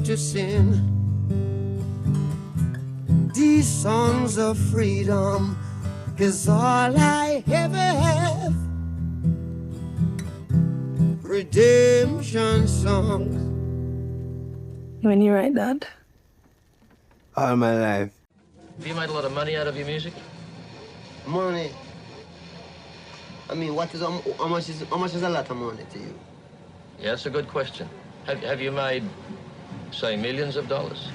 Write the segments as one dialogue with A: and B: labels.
A: to sing these songs of freedom, 'cause all I ever have, redemption songs.
B: When you write that?
A: All my life.
C: Have you made a lot of money out of your music?
A: Money. I mean, how much is a lot of money to you?
C: Yeah, that's a good question. Have you made, say, millions of dollars?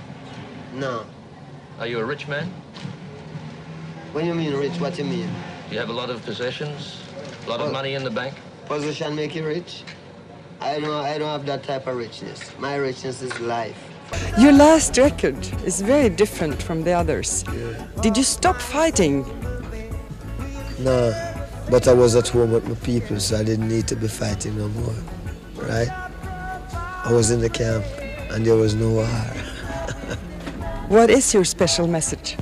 A: No.
C: Are you a rich man?
A: When you mean rich, what you mean?
C: Do you have a lot of possessions? A lot of money in the bank?
A: Position make you rich? I don't have that type of richness. My richness is life.
D: Your last record is very different from the others.
A: Yeah.
D: Did you stop fighting?
A: No, but I was at home with my people, so I didn't need to be fighting no more, right? I was in the camp, and there was no war.
D: What is your special message?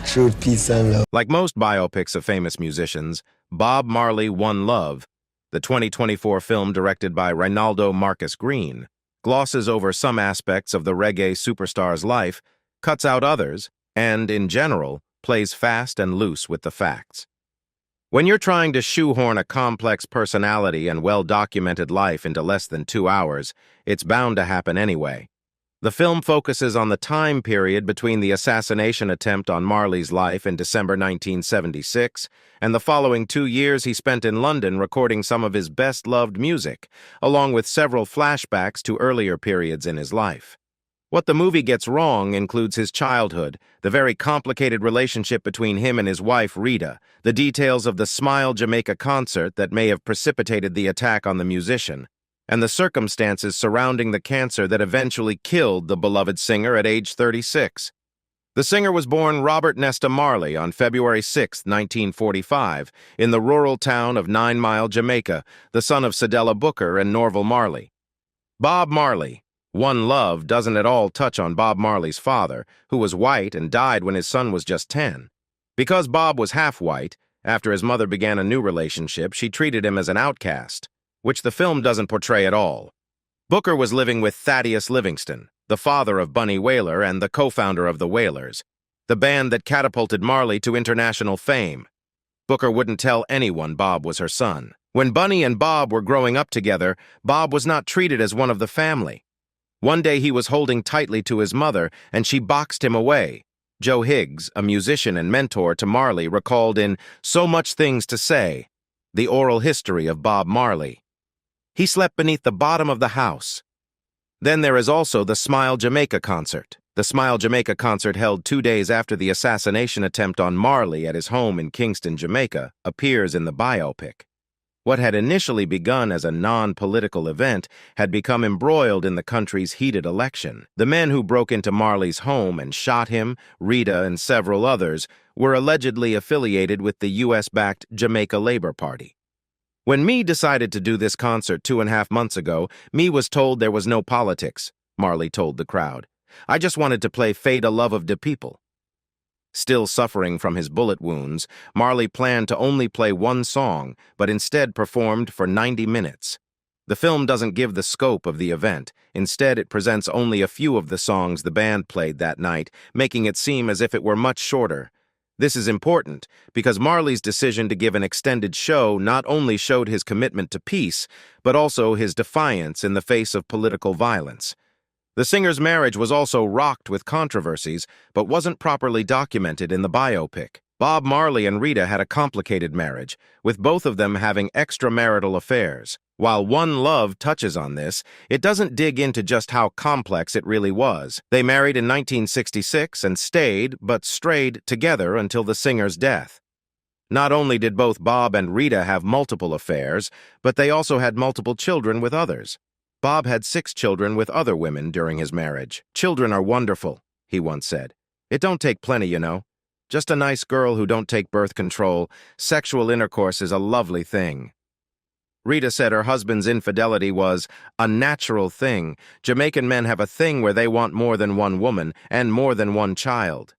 A: Truth, peace, and love.
E: Like most biopics of famous musicians, Bob Marley, One Love, the 2024 film directed by Reynaldo Marcus Green, glosses over some aspects of the reggae superstar's life, cuts out others, and, in general, plays fast and loose with the facts. When you're trying to shoehorn a complex personality and well-documented life into less than 2 hours, it's bound to happen anyway. The film focuses on the time period between the assassination attempt on Marley's life in December 1976 and the following 2 years he spent in London recording some of his best-loved music, along with several flashbacks to earlier periods in his life. What the movie gets wrong includes his childhood, the very complicated relationship between him and his wife, Rita, the details of the Smile Jamaica concert that may have precipitated the attack on the musician, and the circumstances surrounding the cancer that eventually killed the beloved singer at age 36. The singer was born Robert Nesta Marley on February 6, 1945, in the rural town of 9 Mile, Jamaica, the son of Cedella Booker and Norval Marley. Bob Marley, One Love, doesn't at all touch on Bob Marley's father, who was white and died when his son was just 10. Because Bob was half white, after his mother began a new relationship, she treated him as an outcast, which the film doesn't portray at all. Booker was living with Thaddeus Livingston, the father of Bunny Wailer and the co-founder of the Wailers, the band that catapulted Marley to international fame. Booker wouldn't tell anyone Bob was her son. When Bunny and Bob were growing up together, Bob was not treated as one of the family. One day he was holding tightly to his mother, and she boxed him away. Joe Higgs, a musician and mentor to Marley, recalled in So Much Things to Say, the oral history of Bob Marley. He slept beneath the bottom of the house. Then there is also the Smile Jamaica concert. The Smile Jamaica concert, held 2 days after the assassination attempt on Marley at his home in Kingston, Jamaica, appears in the biopic. What had initially begun as a non-political event had become embroiled in the country's heated election. The men who broke into Marley's home and shot him, Rita, and several others, were allegedly affiliated with the U.S.-backed Jamaica Labor Party. When me decided to do this concert 2.5 months ago, me was told there was no politics, Marley told the crowd. I just wanted to play Fada Love of the People. Still suffering from his bullet wounds, Marley planned to only play one song, but instead performed for 90 minutes. The film doesn't give the scope of the event. Instead, it presents only a few of the songs the band played that night, making it seem as if it were much shorter. This is important because Marley's decision to give an extended show not only showed his commitment to peace, but also his defiance in the face of political violence. The singer's marriage was also rocked with controversies, but wasn't properly documented in the biopic. Bob Marley and Rita had a complicated marriage, with both of them having extramarital affairs. While One Love touches on this, it doesn't dig into just how complex it really was. They married in 1966 and stayed, but strayed, together until the singer's death. Not only did both Bob and Rita have multiple affairs, but they also had multiple children with others. Bob had 6 children with other women during his marriage. "Children are wonderful," he once said. "It don't take plenty, you know. Just a nice girl who don't take birth control. Sexual intercourse is a lovely thing." Rita said her husband's infidelity was a natural thing. Jamaican men have a thing where they want more than one woman and more than one child.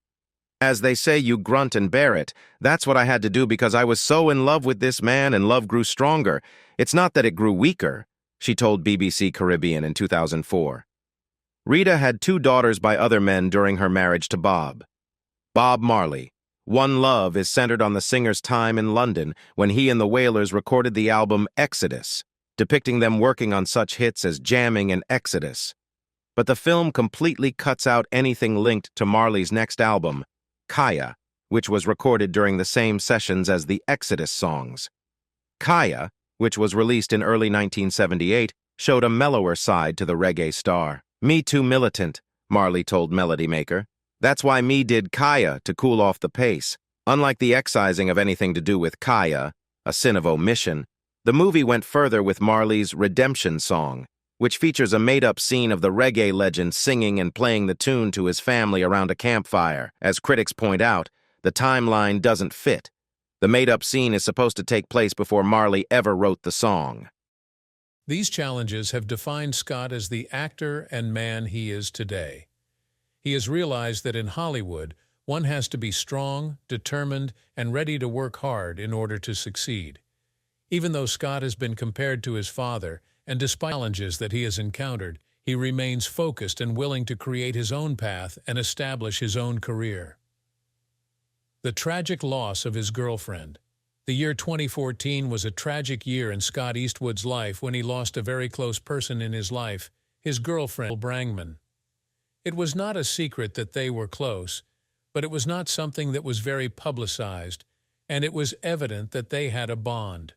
E: As they say, you grunt and bear it. That's what I had to do because I was so in love with this man and love grew stronger. It's not that it grew weaker, she told BBC Caribbean in 2004. Rita had 2 daughters by other men during her marriage to Bob. Bob Marley, One Love is centered on the singer's time in London when he and the Wailers recorded the album Exodus, depicting them working on such hits as Jamming and Exodus. But the film completely cuts out anything linked to Marley's next album, Kaya, which was recorded during the same sessions as the Exodus songs. Kaya, which was released in early 1978, showed a mellower side to the reggae star. "Me too militant," Marley told Melody Maker. "That's why me did Kaya to cool off the pace. Unlike the excising of anything to do with Kaya, a sin of omission, the movie went further with Marley's Redemption song, which features a made-up scene of the reggae legend singing and playing the tune to his family around a campfire. As critics point out, the timeline doesn't fit. The made-up scene is supposed to take place before Marley ever wrote the song.
F: These challenges have defined Scott as the actor and man he is today. He has realized that in Hollywood, one has to be strong, determined, and ready to work hard in order to succeed. Even though Scott has been compared to his father, and despite challenges that he has encountered, he remains focused and willing to create his own path and establish his own career. The tragic loss of his girlfriend. The year 2014 was a tragic year in Scott Eastwood's life when he lost a very close person in his life, his girlfriend, Brangman. It was not a secret that they were close, but it was not something that was very publicized, and it was evident that they had a bond.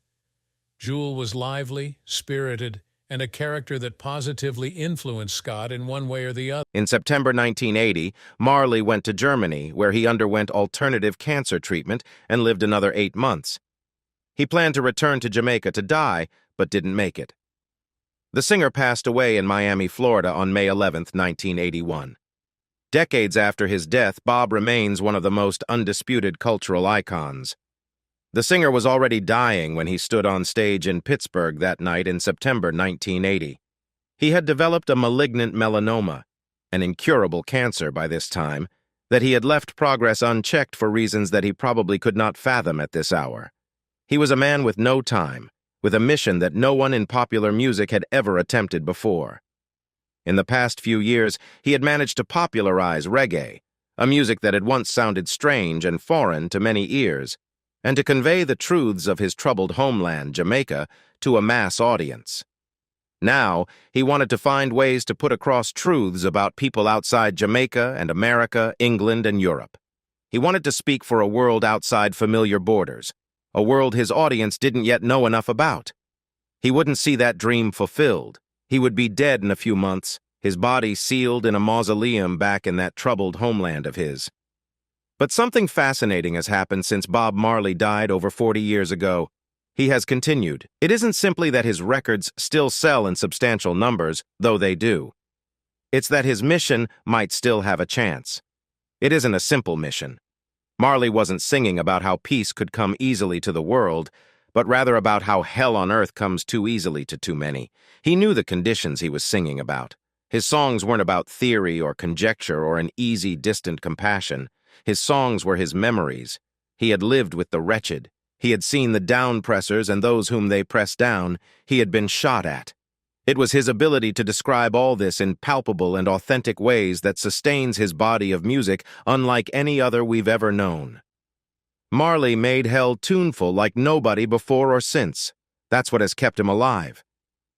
F: Jewel was lively, spirited, and a character that positively influenced Scott in one way or the other.
E: In September 1980, Marley went to Germany, where he underwent alternative cancer treatment and lived another 8 months. He planned to return to Jamaica to die, but didn't make it. The singer passed away in Miami, Florida on May 11, 1981. Decades after his death, Bob remains one of the most undisputed cultural icons. The singer was already dying when he stood on stage in Pittsburgh that night in September 1980. He had developed a malignant melanoma, an incurable cancer by this time, that he had left progress unchecked for reasons that he probably could not fathom at this hour. He was a man with no time, with a mission that no one in popular music had ever attempted before. In the past few years, he had managed to popularize reggae, a music that had once sounded strange and foreign to many ears, and to convey the truths of his troubled homeland, Jamaica, to a mass audience. Now, he wanted to find ways to put across truths about people outside Jamaica and America, England, and Europe. He wanted to speak for a world outside familiar borders, a world his audience didn't yet know enough about. He wouldn't see that dream fulfilled. He would be dead in a few months, his body sealed in a mausoleum back in that troubled homeland of his. But something fascinating has happened since Bob Marley died over 40 years ago. He has continued. It isn't simply that his records still sell in substantial numbers, though they do. It's that his mission might still have a chance. It isn't a simple mission. Marley wasn't singing about how peace could come easily to the world, but rather about how hell on earth comes too easily to too many. He knew the conditions he was singing about. His songs weren't about theory or conjecture or an easy, distant compassion. His songs were his memories. He had lived with the wretched. He had seen the down-pressers and those whom they pressed down. He had been shot at. It was his ability to describe all this in palpable and authentic ways that sustains his body of music unlike any other we've ever known. Marley made hell tuneful like nobody before or since. That's what has kept him alive.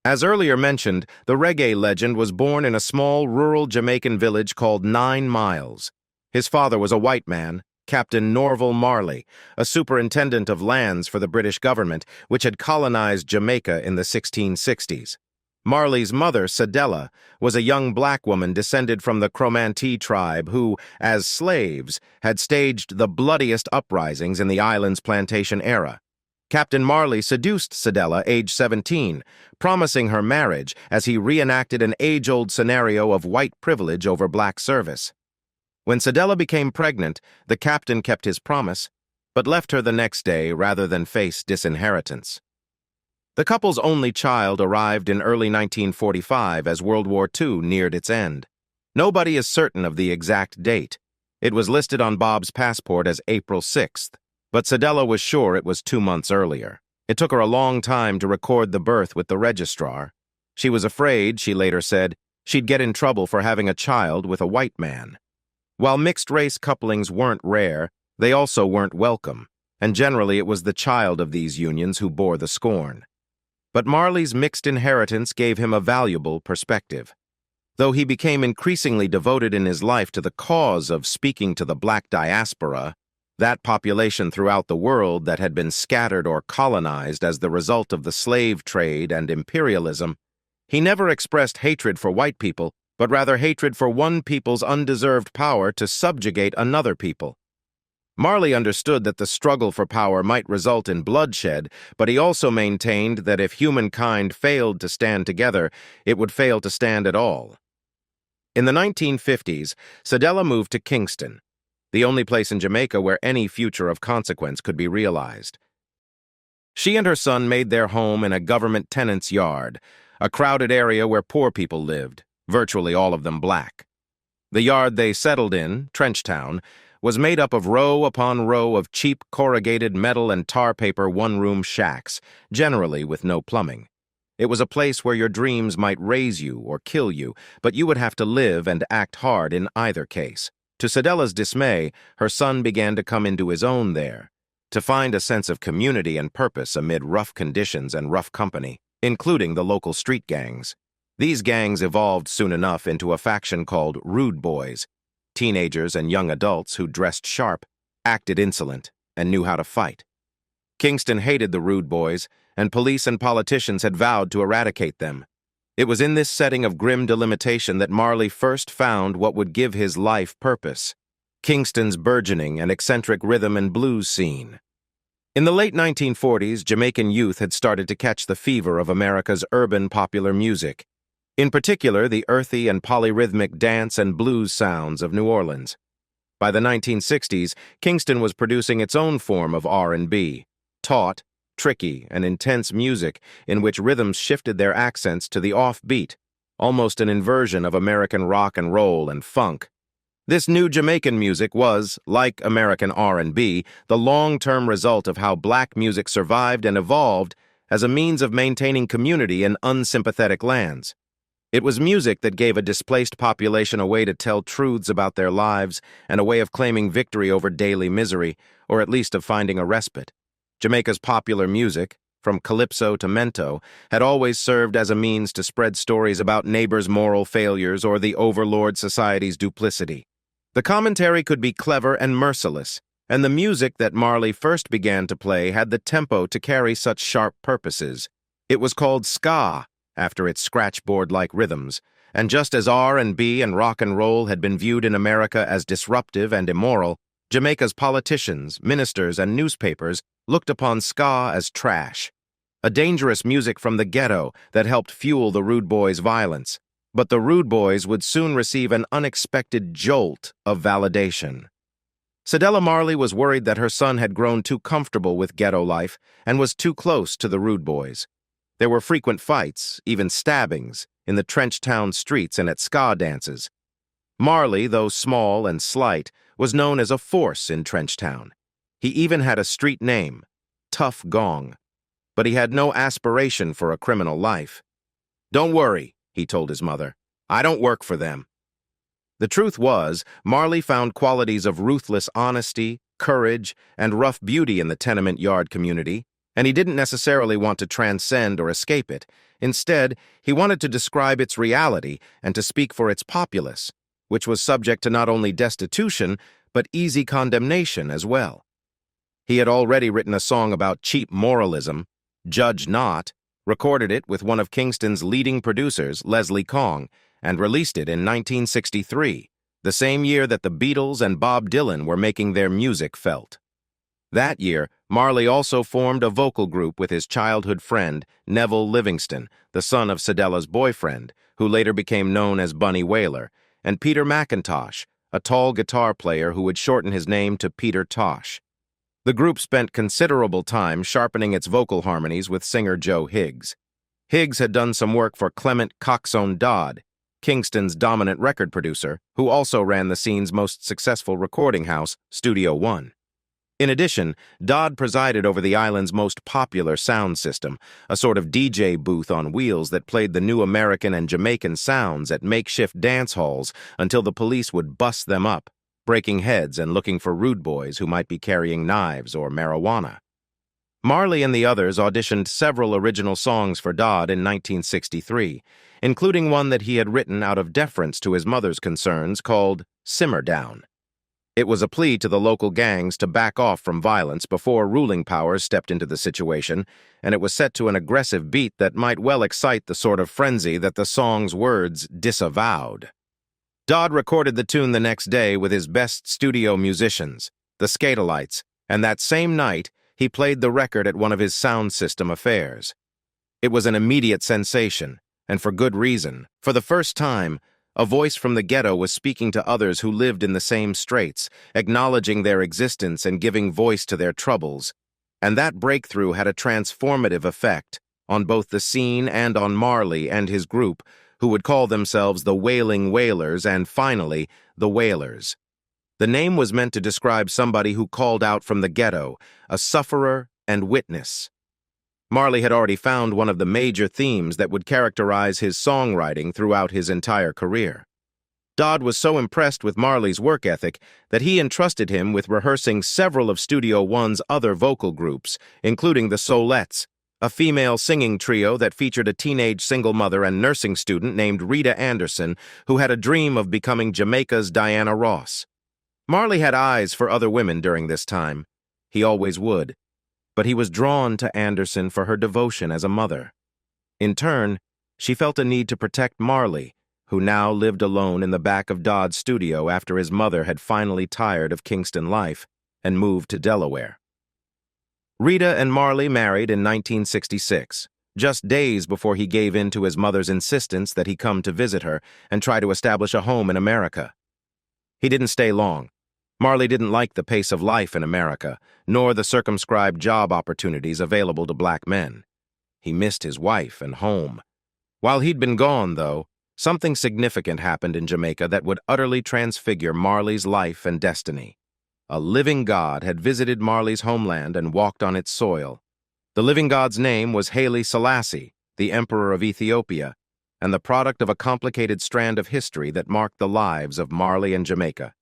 E: As earlier mentioned, the reggae legend was born in a small rural Jamaican village called 9 Miles. His father was a white man, Captain Norval Marley, a superintendent of lands for the British government, which had colonized Jamaica in the 1660s. Marley's mother, Sadella, was a young black woman descended from the Cromantee tribe who, as slaves, had staged the bloodiest uprisings in the island's plantation era. Captain Marley seduced Sadella, age 17, promising her marriage as he reenacted an age-old scenario of white privilege over black service. When Sadella became pregnant, the captain kept his promise, but left her the next day rather than face disinheritance. The couple's only child arrived in early 1945 as World War II neared its end. Nobody is certain of the exact date. It was listed on Bob's passport as April 6th, but Sadella was sure it was 2 months earlier. It took her a long time to record the birth with the registrar. She was afraid, she later said, She'd get in trouble for having a child with a white man. While mixed-race couplings weren't rare, they also weren't welcome, and generally it was the child of these unions who bore the scorn. But Marley's mixed inheritance gave him a valuable perspective. Though he became increasingly devoted in his life to the cause of speaking to the black diaspora, that population throughout the world that had been scattered or colonized as the result of the slave trade and imperialism, he never expressed hatred for white people, but rather hatred for one people's undeserved power to subjugate another people. Marley understood that the struggle for power might result in bloodshed, but he also maintained that if humankind failed to stand together, it would fail to stand at all. In the 1950s, Cedella moved to Kingston, the only place in Jamaica where any future of consequence could be realized. She and her son made their home in a government tenant's yard, a crowded area where poor people lived, virtually all of them black. The yard they settled in, Trenchtown, was made up of row upon row of cheap corrugated metal and tar paper one-room shacks, generally with no plumbing. It was a place where your dreams might raise you or kill you, but you would have to live and act hard in either case. To Cedella's dismay, her son began to come into his own there, to find a sense of community and purpose amid rough conditions and rough company, including the local street gangs. These gangs evolved soon enough into a faction called Rude Boys, teenagers and young adults who dressed sharp, acted insolent, and knew how to fight. Kingston hated the Rude Boys, and police and politicians had vowed to eradicate them. It was in this setting of grim delimitation that Marley first found what would give his life purpose: Kingston's burgeoning and eccentric rhythm and blues scene. In the late 1940s, Jamaican youth had started to catch the fever of America's urban popular music, in particular the earthy and polyrhythmic dance and blues sounds of New Orleans. By the 1960s, Kingston was producing its own form of R&B, taut, tricky, and intense music in which rhythms shifted their accents to the offbeat, almost an inversion of American rock and roll and funk. This new Jamaican music was, like American R&B, the long-term result of how black music survived and evolved as a means of maintaining community in unsympathetic lands. It was music that gave a displaced population a way to tell truths about their lives and a way of claiming victory over daily misery, or at least of finding a respite. Jamaica's popular music, from calypso to mento, had always served as a means to spread stories about neighbors' moral failures or the overlord society's duplicity. The commentary could be clever and merciless, and the music that Marley first began to play had the tempo to carry such sharp purposes. It was called ska, after its scratchboard-like rhythms, and just as R&B and rock and roll had been viewed in America as disruptive and immoral, Jamaica's politicians, ministers, and newspapers looked upon ska as trash, a dangerous music from the ghetto that helped fuel the Rude Boys' violence. But the Rude Boys would soon receive an unexpected jolt of validation. Cedella Marley was worried that her son had grown too comfortable with ghetto life and was too close to the Rude Boys. There were frequent fights, even stabbings, in the Trenchtown streets and at ska dances. Marley, though small and slight, was known as a force in Trenchtown. He even had a street name, Tough Gong. But he had no aspiration for a criminal life. "Don't worry," he told his mother. "I don't work for them." The truth was, Marley found qualities of ruthless honesty, courage, and rough beauty in the tenement yard community, and he didn't necessarily want to transcend or escape it. Instead, he wanted to describe its reality and to speak for its populace, which was subject to not only destitution, but easy condemnation as well. He had already written a song about cheap moralism, Judge Not, recorded it with one of Kingston's leading producers, Leslie Kong, and released it in 1963, the same year that the Beatles and Bob Dylan were making their music felt. That year, Marley also formed a vocal group with his childhood friend, Neville Livingston, the son of Cedella's boyfriend, who later became known as Bunny Wailer, and Peter McIntosh, a tall guitar player who would shorten his name to Peter Tosh. The group spent considerable time sharpening its vocal harmonies with singer Joe Higgs. Higgs had done some work for Clement Coxone Dodd, Kingston's dominant record producer, who also ran the scene's most successful recording house, Studio One. In addition, Dodd presided over the island's most popular sound system, a sort of DJ booth on wheels that played the new American and Jamaican sounds at makeshift dance halls until the police would bust them up, breaking heads and looking for rude boys who might be carrying knives or marijuana. Marley and the others auditioned several original songs for Dodd in 1963, including one that he had written out of deference to his mother's concerns called Simmer Down. It was a plea to the local gangs to back off from violence before ruling powers stepped into the situation, and it was set to an aggressive beat that might well excite the sort of frenzy that the song's words disavowed. Dodd recorded the tune the next day with his best studio musicians, the Skatalites, and that same night, he played the record at one of his sound system affairs. It was an immediate sensation, and for good reason. For the first time, a voice from the ghetto was speaking to others who lived in the same straits, acknowledging their existence and giving voice to their troubles. And that breakthrough had a transformative effect on both the scene and on Marley and his group, who would call themselves the Wailing Wailers and, finally, the Wailers. The name was meant to describe somebody who called out from the ghetto, a sufferer and witness. Marley had already found one of the major themes that would characterize his songwriting throughout his entire career. Dodd was so impressed with Marley's work ethic that he entrusted him with rehearsing several of Studio One's other vocal groups, including the Solettes, a female singing trio that featured a teenage single mother and nursing student named Rita Anderson, who had a dream of becoming Jamaica's Diana Ross. Marley had eyes for other women during this time. He always would. But he was drawn to Anderson for her devotion as a mother. In turn, she felt a need to protect Marley, who now lived alone in the back of Dodd's studio after his mother had finally tired of Kingston life and moved to Delaware. Rita and Marley married in 1966, just days before he gave in to his mother's insistence that he come to visit her and try to establish a home in America. He didn't stay long. Marley didn't like the pace of life in America, nor the circumscribed job opportunities available to black men. He missed his wife and home. While he'd been gone, though, something significant happened in Jamaica that would utterly transfigure Marley's life and destiny. A living God had visited Marley's homeland and walked on its soil. The living God's name was Haile Selassie, the Emperor of Ethiopia, and the product of a complicated strand of history that marked the lives of Marley and Jamaica.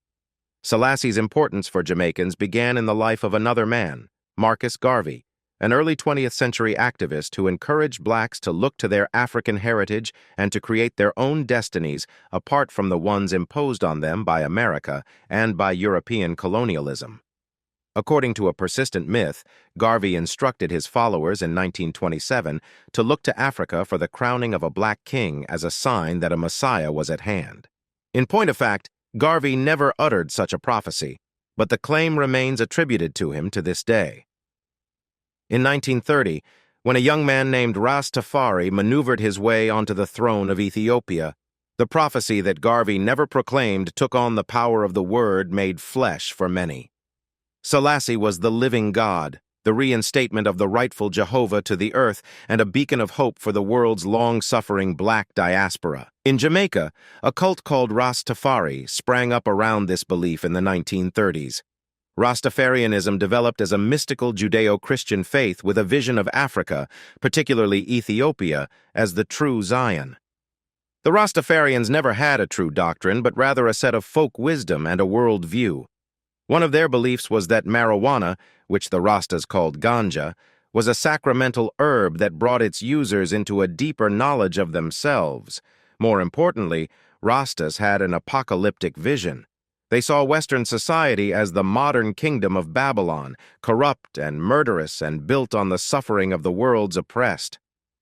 E: Selassie's importance for Jamaicans began in the life of another man, Marcus Garvey, an early 20th century activist who encouraged blacks to look to their African heritage and to create their own destinies apart from the ones imposed on them by America and by European colonialism. According to a persistent myth, Garvey instructed his followers in 1927 to look to Africa for the crowning of a black king as a sign that a Messiah was at hand. In point of fact, Garvey never uttered such a prophecy, but the claim remains attributed to him to this day. In 1930, when a young man named Ras Tafari maneuvered his way onto the throne of Ethiopia, the prophecy that Garvey never proclaimed took on the power of the word made flesh for many. Selassie was the living God, the reinstatement of the rightful Jehovah to the earth, and a beacon of hope for the world's long-suffering black diaspora. In Jamaica, a cult called Rastafari sprang up around this belief in the 1930s. Rastafarianism developed as a mystical Judeo-Christian faith with a vision of Africa, particularly Ethiopia, as the true Zion. The Rastafarians never had a true doctrine, but rather a set of folk wisdom and a world view. One of their beliefs was that marijuana, which the Rastas called ganja, was a sacramental herb that brought its users into a deeper knowledge of themselves. More importantly, Rastas had an apocalyptic vision. They saw Western society as the modern kingdom of Babylon, corrupt and murderous and built on the suffering of the world's oppressed.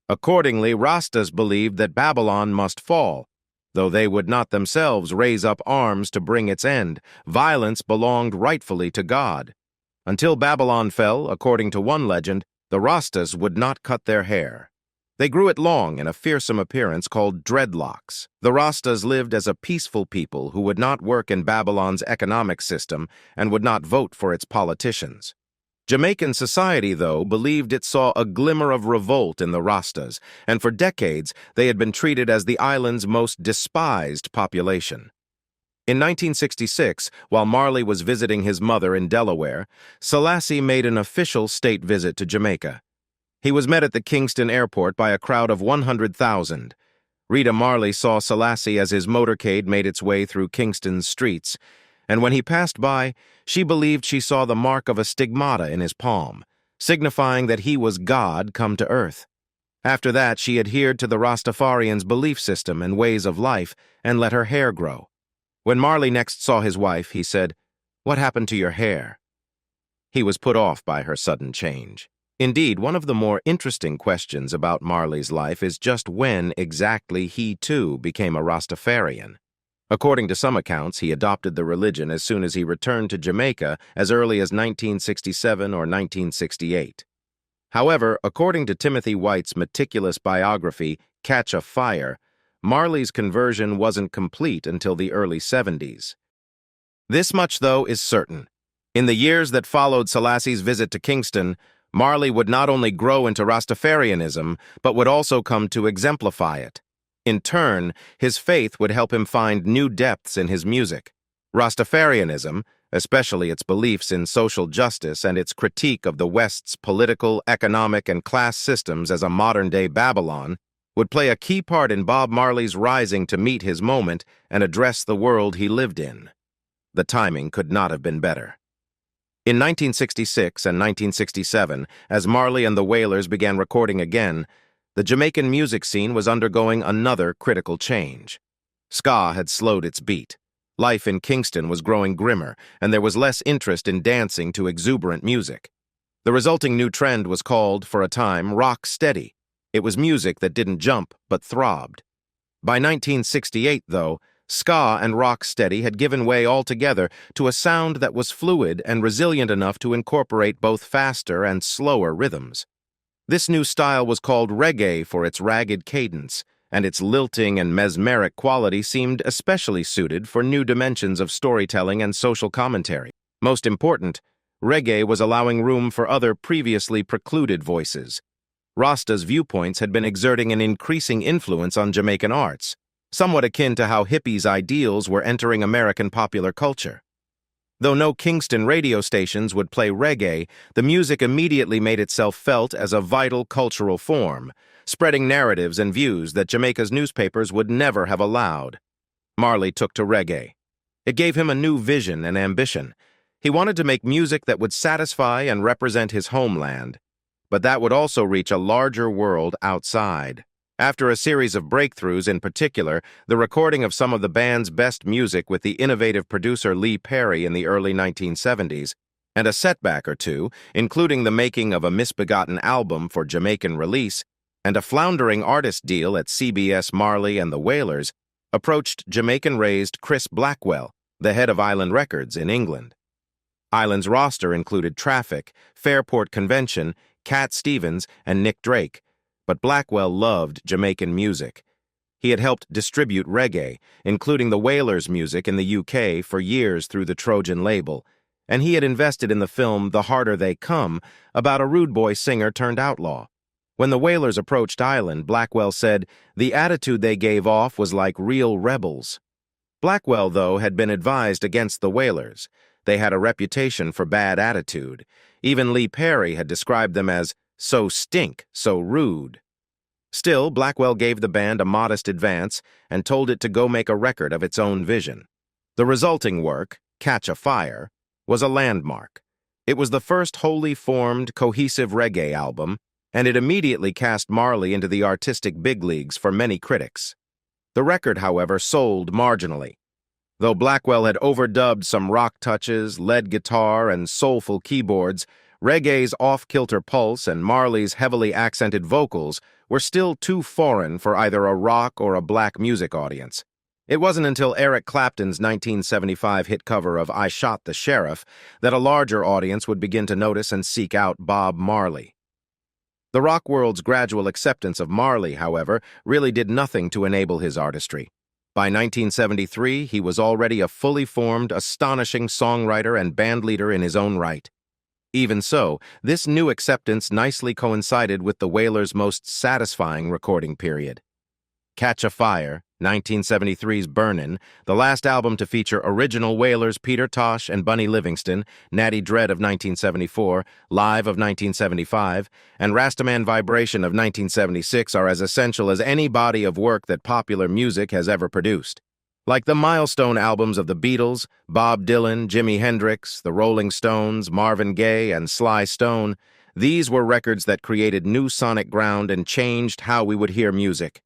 E: Accordingly, Rastas believed that Babylon must fall. Though they would not themselves raise up arms to bring its end, violence belonged rightfully to God. Until Babylon fell, according to one legend, the Rastas would not cut their hair. They grew it long in a fearsome appearance called dreadlocks. The Rastas lived as a peaceful people who would not work in Babylon's economic system and would not vote for its politicians. Jamaican society, though, believed it saw a glimmer of revolt in the Rastas, and for decades they had been treated as the island's most despised population. In 1966, while Marley was visiting his mother in Delaware, Selassie made an official state visit to Jamaica. He was met at the Kingston airport by a crowd of 100,000. Rita Marley saw Selassie as his motorcade made its way through Kingston's streets, and when he passed by, she believed she saw the mark of a stigmata in his palm, signifying that he was God come to earth. After that, she adhered to the Rastafarians' belief system and ways of life and let her hair grow. When Marley next saw his wife, he said, "What happened to your hair?" He was put off by her sudden change. Indeed, one of the more interesting questions about Marley's life is just when exactly he, too, became a Rastafarian. According to some accounts, he adopted the religion as soon as he returned to Jamaica as early as 1967 or 1968. However, according to Timothy White's meticulous biography, Catch a Fire, Marley's conversion wasn't complete until the early 70s. This much, though, is certain. In the years that followed Selassie's visit to Kingston, Marley would not only grow into Rastafarianism, but would also come to exemplify it. In turn, his faith would help him find new depths in his music. Rastafarianism, especially its beliefs in social justice and its critique of the West's political, economic, and class systems as a modern-day Babylon, would play a key part in Bob Marley's rising to meet his moment and address the world he lived in. The timing could not have been better. In 1966 and 1967, as Marley and the Wailers began recording again, the Jamaican music scene was undergoing another critical change. Ska had slowed its beat. Life in Kingston was growing grimmer, and there was less interest in dancing to exuberant music. The resulting new trend was called, for a time, rock steady. It was music that didn't jump, but throbbed. By 1968, though, ska and rock steady had given way altogether to a sound that was fluid and resilient enough to incorporate both faster and slower rhythms. This new style was called reggae for its ragged cadence, and its lilting and mesmeric quality seemed especially suited for new dimensions of storytelling and social commentary. Most important, reggae was allowing room for other previously precluded voices. Rasta's viewpoints had been exerting an increasing influence on Jamaican arts, somewhat akin to how hippies' ideals were entering American popular culture. Though no Kingston radio stations would play reggae, the music immediately made itself felt as a vital cultural form, spreading narratives and views that Jamaica's newspapers would never have allowed. Marley took to reggae. It gave him a new vision and ambition. He wanted to make music that would satisfy and represent his homeland, but that would also reach a larger world outside. After a series of breakthroughs, in particular, the recording of some of the band's best music with the innovative producer Lee Perry in the early 1970s, and a setback or two, including the making of a misbegotten album for Jamaican release, and a floundering artist deal at CBS Marley and the Wailers, approached Jamaican-raised Chris Blackwell, the head of Island Records in England. Island's roster included Traffic, Fairport Convention, Cat Stevens, and Nick Drake, but Blackwell loved Jamaican music. He had helped distribute reggae, including the Wailers' music in the UK for years through the Trojan label, and he had invested in the film The Harder They Come, about a rude boy singer turned outlaw. When the Wailers approached Island, Blackwell said, "The attitude they gave off was like real rebels." Blackwell, though, had been advised against the Wailers. They had a reputation for bad attitude. Even Lee Perry had described them as so stink, so rude. Still, Blackwell gave the band a modest advance and told it to go make a record of its own vision. The resulting work, Catch a Fire, was a landmark. It was the first wholly formed, cohesive reggae album, and it immediately cast Marley into the artistic big leagues for many critics. The record, however, sold marginally. Though Blackwell had overdubbed some rock touches, lead guitar, and soulful keyboards, reggae's off-kilter pulse and Marley's heavily accented vocals were still too foreign for either a rock or a black music audience. It wasn't until Eric Clapton's 1975 hit cover of I Shot the Sheriff that a larger audience would begin to notice and seek out Bob Marley. The rock world's gradual acceptance of Marley, however, really did nothing to enable his artistry. By 1973, he was already a fully formed, astonishing songwriter and bandleader in his own right. Even so, this new acceptance nicely coincided with the Wailers' most satisfying recording period. Catch a Fire, 1973's Burnin', the last album to feature original Wailers Peter Tosh and Bunny Livingston, Natty Dread of 1974, Live of 1975, and Rastaman Vibration of 1976 are as essential as any body of work that popular music has ever produced. Like the milestone albums of the Beatles, Bob Dylan, Jimi Hendrix, the Rolling Stones, Marvin Gaye, and Sly Stone, these were records that created new sonic ground and changed how we would hear music.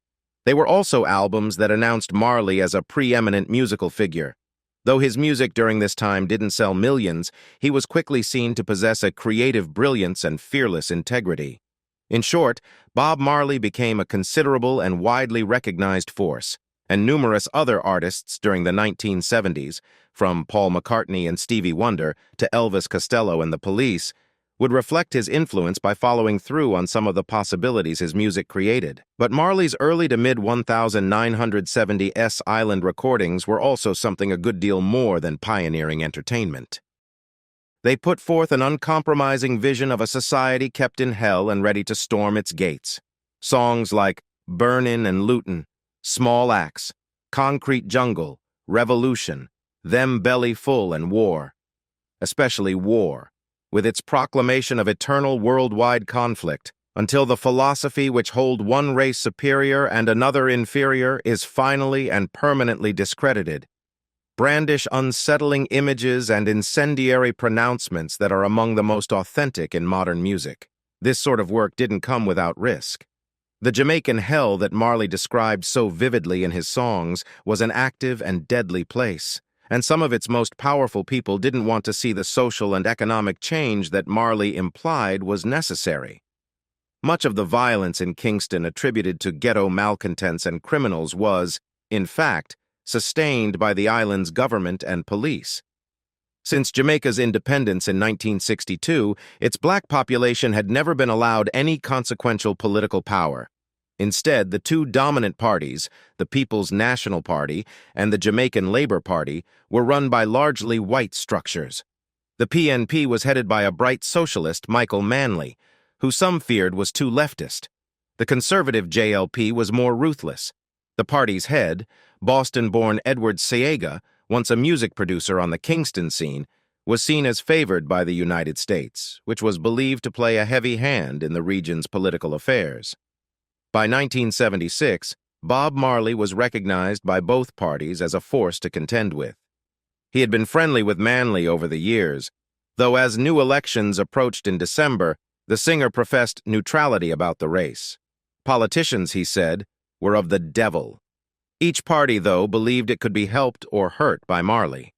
E: They were also albums that announced Marley as a preeminent musical figure. Though his music during this time didn't sell millions, he was quickly seen to possess a creative brilliance and fearless integrity. In short, Bob Marley became a considerable and widely recognized force, and numerous other artists during the 1970s, from Paul McCartney and Stevie Wonder to Elvis Costello and the Police, would reflect his influence by following through on some of the possibilities his music created. But Marley's early to mid-1970s island recordings were also something a good deal more than pioneering entertainment. They put forth an uncompromising vision of a society kept in hell and ready to storm its gates. Songs like Burnin' and Lootin', Small Axe, Concrete Jungle, Revolution, Them Belly Full, and War. Especially War, with its proclamation of eternal worldwide conflict, until the philosophy which hold one race superior and another inferior is finally and permanently discredited. Brandish unsettling images and incendiary pronouncements that are among the most authentic in modern music. This sort of work didn't come without risk. The Jamaican hell that Marley described so vividly in his songs was an active and deadly place, and some of its most powerful people didn't want to see the social and economic change that Marley implied was necessary. Much of the violence in Kingston attributed to ghetto malcontents and criminals was, in fact, sustained by the island's government and police. Since Jamaica's independence in 1962, its black population had never been allowed any consequential political power. Instead, the two dominant parties, the People's National Party and the Jamaican Labour Party, were run by largely white structures. The PNP was headed by a bright socialist, Michael Manley, who some feared was too leftist. The conservative JLP was more ruthless. The party's head, Boston-born Edward Seaga, once a music producer on the Kingston scene, was seen as favored by the United States, which was believed to play a heavy hand in the region's political affairs. By 1976, Bob Marley was recognized by both parties as a force to contend with. He had been friendly with Manley over the years, though as new elections approached in December, the singer professed neutrality about the race. Politicians, he said, were of the devil. Each party, though, believed it could be helped or hurt by Marley.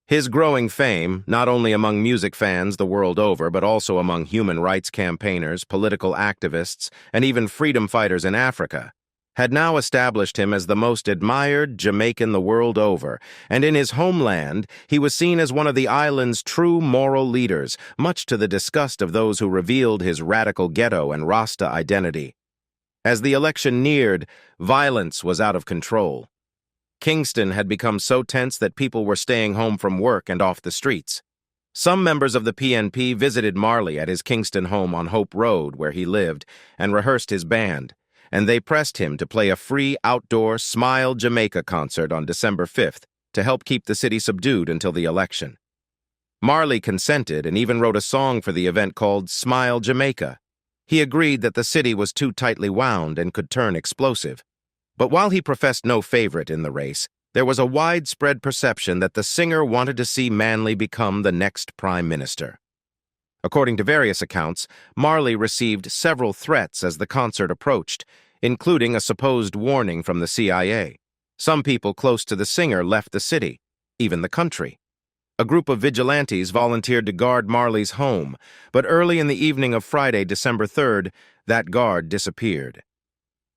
E: His growing fame, not only among music fans the world over, but also among human rights campaigners, political activists, and even freedom fighters in Africa, had now established him as the most admired Jamaican the world over, and in his homeland, he was seen as one of the island's true moral leaders, much to the disgust of those who revealed his radical ghetto and Rasta identity. As the election neared, violence was out of control. Kingston had become so tense that people were staying home from work and off the streets. Some members of the PNP visited Marley at his Kingston home on Hope Road, where he lived, and rehearsed his band, and they pressed him to play a free outdoor Smile Jamaica concert on December 5th to help keep the city subdued until the election. Marley consented and even wrote a song for the event called Smile Jamaica. He agreed that the city was too tightly wound and could turn explosive. But while he professed no favorite in the race, there was a widespread perception that the singer wanted to see Manley become the next prime minister. According to various accounts, Marley received several threats as the concert approached, including a supposed warning from the CIA. Some people close to the singer left the city, even the country. A group of vigilantes volunteered to guard Marley's home, but early in the evening of Friday, December 3rd, that guard disappeared.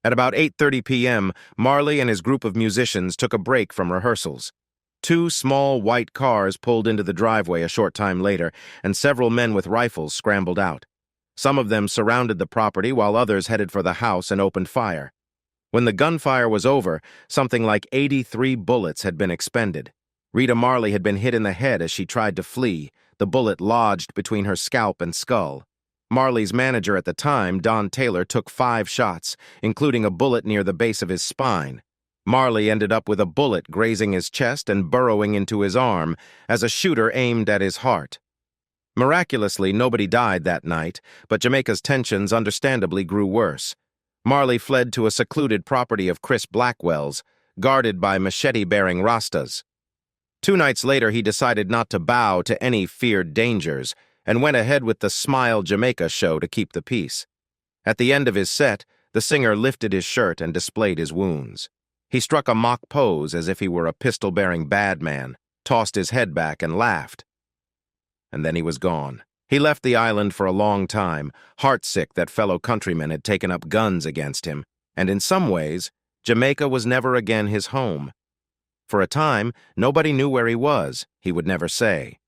E: At about 8:30 p.m., Marley and his group of musicians took a break from rehearsals. Two small white cars pulled into the driveway a short time later, and several men with rifles scrambled out. Some of them surrounded the property while others headed for the house and opened fire. When the gunfire was over, something like 83 bullets had been expended. Rita Marley had been hit in the head as she tried to flee. The bullet lodged between her scalp and skull. Marley's manager at the time, Don Taylor, took 5 shots, including a bullet near the base of his spine. Marley ended up with a bullet grazing his chest and burrowing into his arm as a shooter aimed at his heart. Miraculously, nobody died that night, but Jamaica's tensions understandably grew worse. Marley fled to a secluded property of Chris Blackwell's, guarded by machete-bearing Rastas. 2 nights later, he decided not to bow to any feared dangers and went ahead with the Smile Jamaica show to keep the peace. At the end of his set, the singer lifted his shirt and displayed his wounds. He struck a mock pose as if he were a pistol-bearing bad man, tossed his head back and laughed. And then he was gone. He left the island for a long time, heartsick that fellow countrymen had taken up guns against him, and in some ways, Jamaica was never again his home. For a time, nobody knew where he was, he would never say.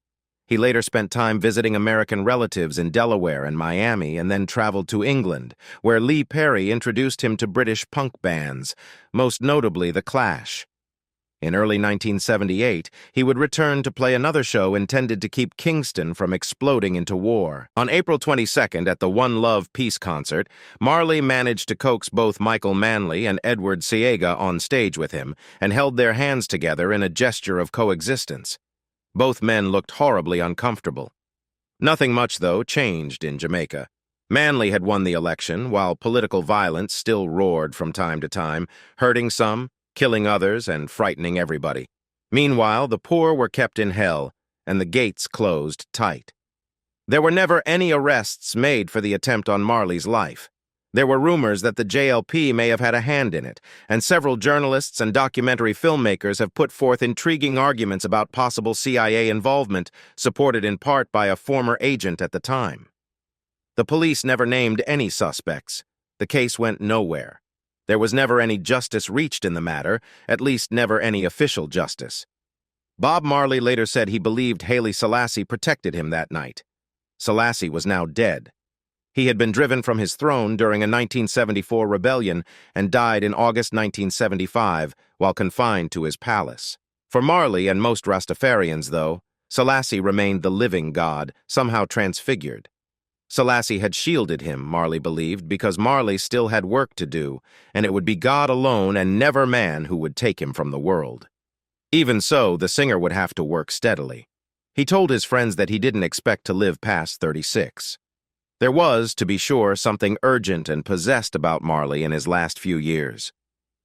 E: He later spent time visiting American relatives in Delaware and Miami and then traveled to England, where Lee Perry introduced him to British punk bands, most notably The Clash. In early 1978, he would return to play another show intended to keep Kingston from exploding into war. On April 22nd, at the One Love Peace concert, Marley managed to coax both Michael Manley and Edward Siega on stage with him and held their hands together in a gesture of coexistence. Both men looked horribly uncomfortable. Nothing much, though, changed in Jamaica. Manley had won the election, while political violence still roared from time to time, hurting some, killing others, and frightening everybody. Meanwhile, the poor were kept in hell, and the gates closed tight. There were never any arrests made for the attempt on Marley's life. There were rumors that the JLP may have had a hand in it, and several journalists and documentary filmmakers have put forth intriguing arguments about possible CIA involvement, supported in part by a former agent at the time. The police never named any suspects. The case went nowhere. There was never any justice reached in the matter, at least never any official justice. Bob Marley later said he believed Haile Selassie protected him that night. Selassie was now dead. He had been driven from his throne during a 1974 rebellion and died in August 1975 while confined to his palace. For Marley and most Rastafarians, though, Selassie remained the living god, somehow transfigured. Selassie had shielded him, Marley believed, because Marley still had work to do, and it would be God alone and never man who would take him from the world. Even so, the singer would have to work steadily. He told his friends that he didn't expect to live past 36. There was, to be sure, something urgent and possessed about Marley in his last few years.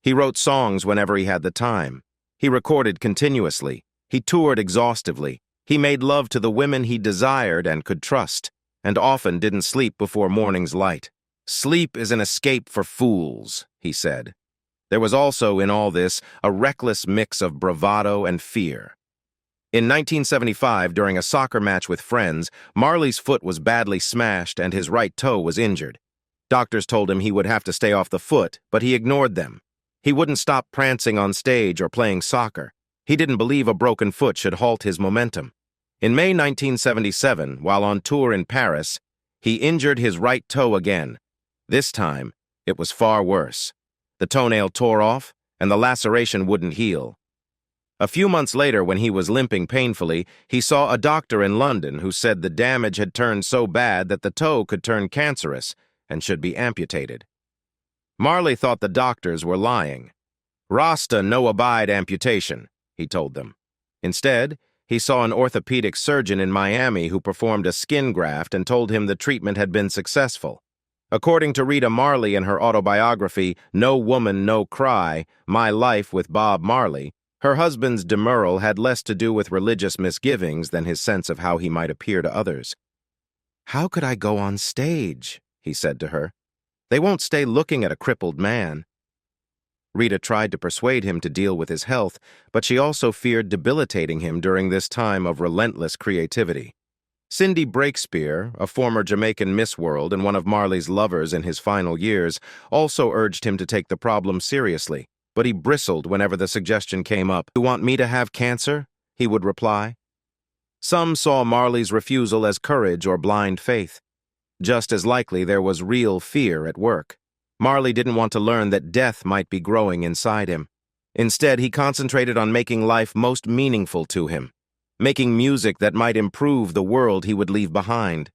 E: He wrote songs whenever he had the time. He recorded continuously. He toured exhaustively. He made love to the women he desired and could trust, and often didn't sleep before morning's light. "Sleep is an escape for fools," he said. There was also, in all this, a reckless mix of bravado and fear. In 1975, during a soccer match with friends, Marley's foot was badly smashed and his right toe was injured. Doctors told him he would have to stay off the foot, but he ignored them. He wouldn't stop prancing on stage or playing soccer. He didn't believe a broken foot should halt his momentum. In May 1977, while on tour in Paris, he injured his right toe again. This time, it was far worse. The toenail tore off, and the laceration wouldn't heal. A few months later, when he was limping painfully, he saw a doctor in London who said the damage had turned so bad that the toe could turn cancerous and should be amputated. Marley thought the doctors were lying. "Rasta no abide amputation," he told them. Instead, he saw an orthopedic surgeon in Miami who performed a skin graft and told him the treatment had been successful. According to Rita Marley in her autobiography, No Woman, No Cry, My Life with Bob Marley, her husband's demurral had less to do with religious misgivings than his sense of how he might appear to others. "How could I go on stage?" he said to her. "They won't stay looking at a crippled man." Rita tried to persuade him to deal with his health, but she also feared debilitating him during this time of relentless creativity. Cindy Breakspear, a former Jamaican Miss World and one of Marley's lovers in his final years, also urged him to take the problem seriously, but he bristled whenever the suggestion came up. "You want me to have cancer?" he would reply. Some saw Marley's refusal as courage or blind faith. Just as likely, there was real fear at work. Marley didn't want to learn that death might be growing inside him. Instead, he concentrated on making life most meaningful to him, making music that might improve the world he would leave behind.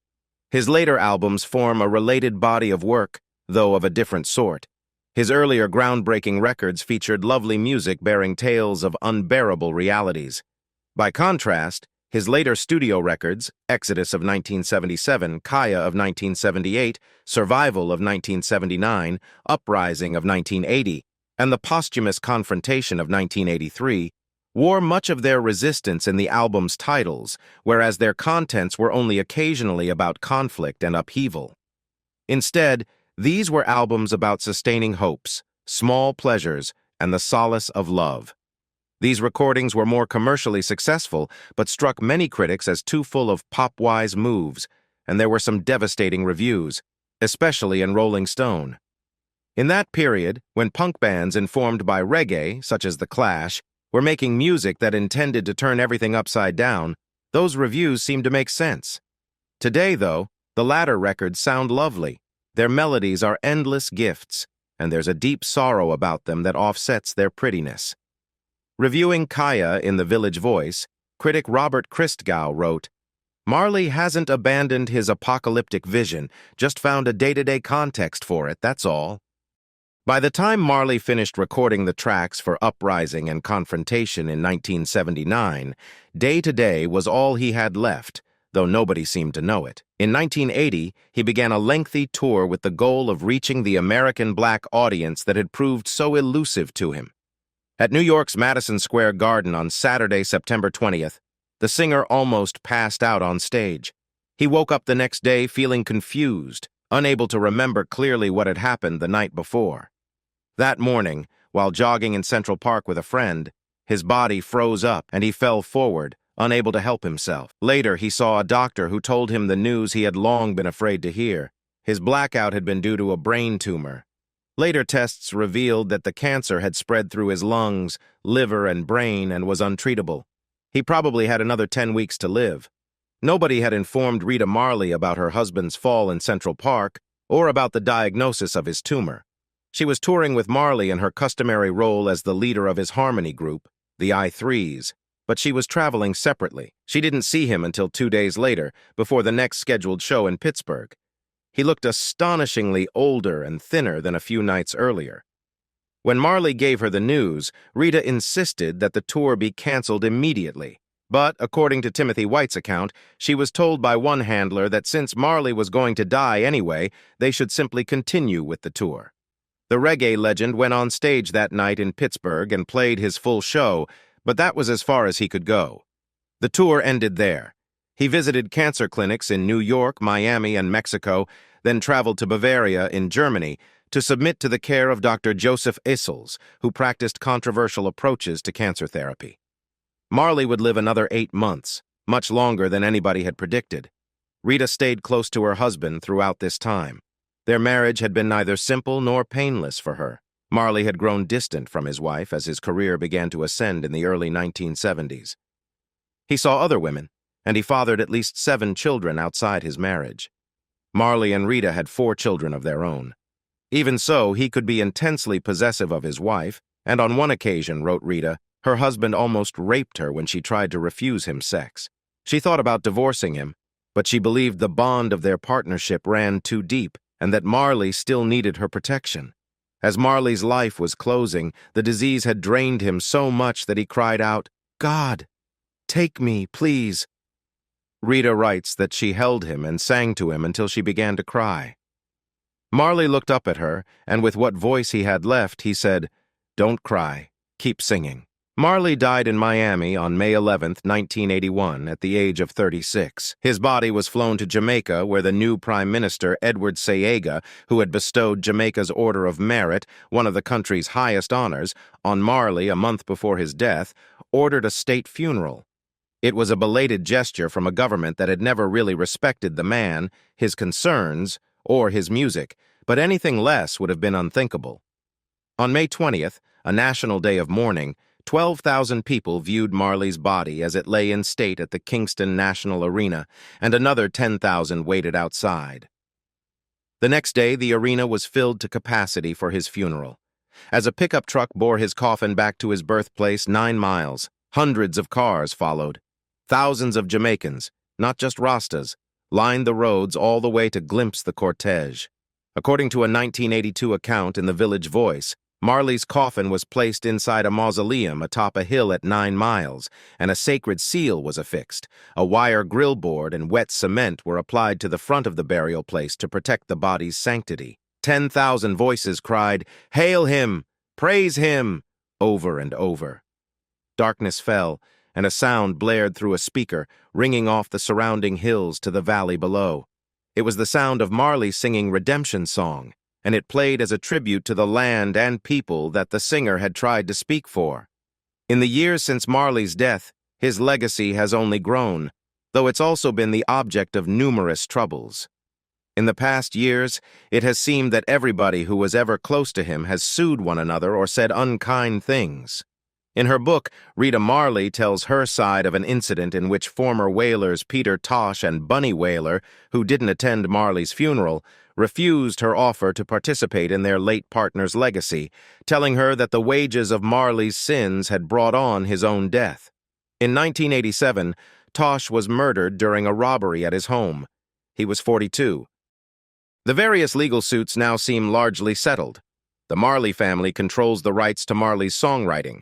E: His later albums form a related body of work, though of a different sort. His earlier groundbreaking records featured lovely music bearing tales of unbearable realities. By contrast, his later studio records, Exodus of 1977, Kaya of 1978, Survival of 1979, Uprising of 1980, and The Posthumous Confrontation of 1983, wore much of their resistance in the album's titles, whereas their contents were only occasionally about conflict and upheaval. Instead, these were albums about sustaining hopes, small pleasures, and the solace of love. These recordings were more commercially successful, but struck many critics as too full of pop-wise moves, and there were some devastating reviews, especially in Rolling Stone. In that period, when punk bands informed by reggae, such as The Clash, were making music that intended to turn everything upside down, those reviews seemed to make sense. Today, though, the latter records sound lovely. Their melodies are endless gifts, and there's a deep sorrow about them that offsets their prettiness. Reviewing Kaya in The Village Voice, critic Robert Christgau wrote, "Marley hasn't abandoned his apocalyptic vision, just found a day-to-day context for it, that's all." By the time Marley finished recording the tracks for Uprising and Confrontation in 1979, Day-to-Day was all he had left, though nobody seemed to know it. In 1980, he began a lengthy tour with the goal of reaching the American black audience that had proved so elusive to him. At New York's Madison Square Garden on Saturday, September 20th, the singer almost passed out on stage. He woke up the next day feeling confused, unable to remember clearly what had happened the night before. That morning, while jogging in Central Park with a friend, his body froze up and he fell forward, unable to help himself. Later, he saw a doctor who told him the news he had long been afraid to hear. His blackout had been due to a brain tumor. Later tests revealed that the cancer had spread through his lungs, liver, and brain and was untreatable. He probably had another 10 weeks to live. Nobody had informed Rita Marley about her husband's fall in Central Park or about the diagnosis of his tumor. She was touring with Marley in her customary role as the leader of his harmony group, the I-Threes, but she was traveling separately. She didn't see him until 2 days later, before the next scheduled show in Pittsburgh. He looked astonishingly older and thinner than a few nights earlier. When Marley gave her the news, Rita insisted that the tour be canceled immediately. But, according to Timothy White's account, she was told by one handler that since Marley was going to die anyway, they should simply continue with the tour. The reggae legend went on stage that night in Pittsburgh and played his full show, but that was as far as he could go. The tour ended there. He visited cancer clinics in New York, Miami, and Mexico, then traveled to Bavaria in Germany to submit to the care of Dr. Joseph Issels, who practiced controversial approaches to cancer therapy. Marley would live another 8 months, much longer than anybody had predicted. Rita stayed close to her husband throughout this time. Their marriage had been neither simple nor painless for her. Marley had grown distant from his wife as his career began to ascend in the early 1970s. He saw other women, and he fathered at least 7 children outside his marriage. Marley and Rita had 4 children of their own. Even so, he could be intensely possessive of his wife, and on one occasion, wrote Rita, her husband almost raped her when she tried to refuse him sex. She thought about divorcing him, but she believed the bond of their partnership ran too deep and that Marley still needed her protection. As Marley's life was closing, the disease had drained him so much that he cried out, "God, take me, please." Rita writes that she held him and sang to him until she began to cry. Marley looked up at her, and with what voice he had left, he said, "Don't cry, keep singing." Marley died in Miami on May 11, 1981, at the age of 36. His body was flown to Jamaica, where the new Prime Minister, Edward Sayega, who had bestowed Jamaica's Order of Merit, one of the country's highest honors, on Marley a month before his death, ordered a state funeral. It was a belated gesture from a government that had never really respected the man, his concerns, or his music, but anything less would have been unthinkable. On May 20th, a national day of mourning, 12,000 people viewed Marley's body as it lay in state at the Kingston National Arena, and another 10,000 waited outside. The next day, the arena was filled to capacity for his funeral. As a pickup truck bore his coffin back to his birthplace 9 miles, hundreds of cars followed. Thousands of Jamaicans, not just Rastas, lined the roads all the way to glimpse the cortege. According to a 1982 account in the Village Voice, Marley's coffin was placed inside a mausoleum atop a hill at 9 miles, and a sacred seal was affixed. A wire grill board and wet cement were applied to the front of the burial place to protect the body's sanctity. 10,000 voices cried, "Hail him! Praise him!" over and over. Darkness fell, and a sound blared through a speaker, ringing off the surrounding hills to the valley below. It was the sound of Marley singing Redemption Song, and it played as a tribute to the land and people that the singer had tried to speak for. In the years since Marley's death, his legacy has only grown, though it's also been the object of numerous troubles. In the past years, it has seemed that everybody who was ever close to him has sued one another or said unkind things. In her book, Rita Marley tells her side of an incident in which former Whalers Peter Tosh and Bunny Whaler, who didn't attend Marley's funeral, refused her offer to participate in their late partner's legacy, telling her that the wages of Marley's sins had brought on his own death. In 1987, Tosh was murdered during a robbery at his home. He was 42. The various legal suits now seem largely settled. The Marley family controls the rights to Marley's songwriting.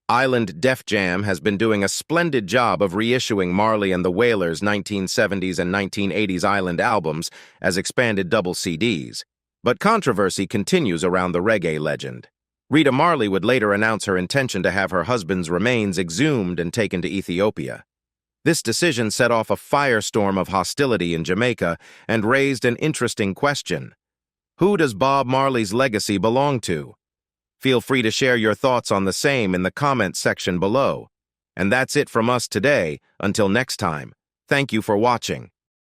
E: Island Def Jam has been doing a splendid job of reissuing Marley and the Wailers' 1970s and 1980s Island albums as expanded double CDs. But controversy continues around the reggae legend. Rita Marley would later announce her intention to have her husband's remains exhumed and taken to Ethiopia. This decision set off a firestorm of hostility in Jamaica and raised an interesting question. Who does Bob Marley's legacy belong to? Feel free to share your thoughts on the same in the comments section below. And that's it from us today. Until next time, thank you for watching.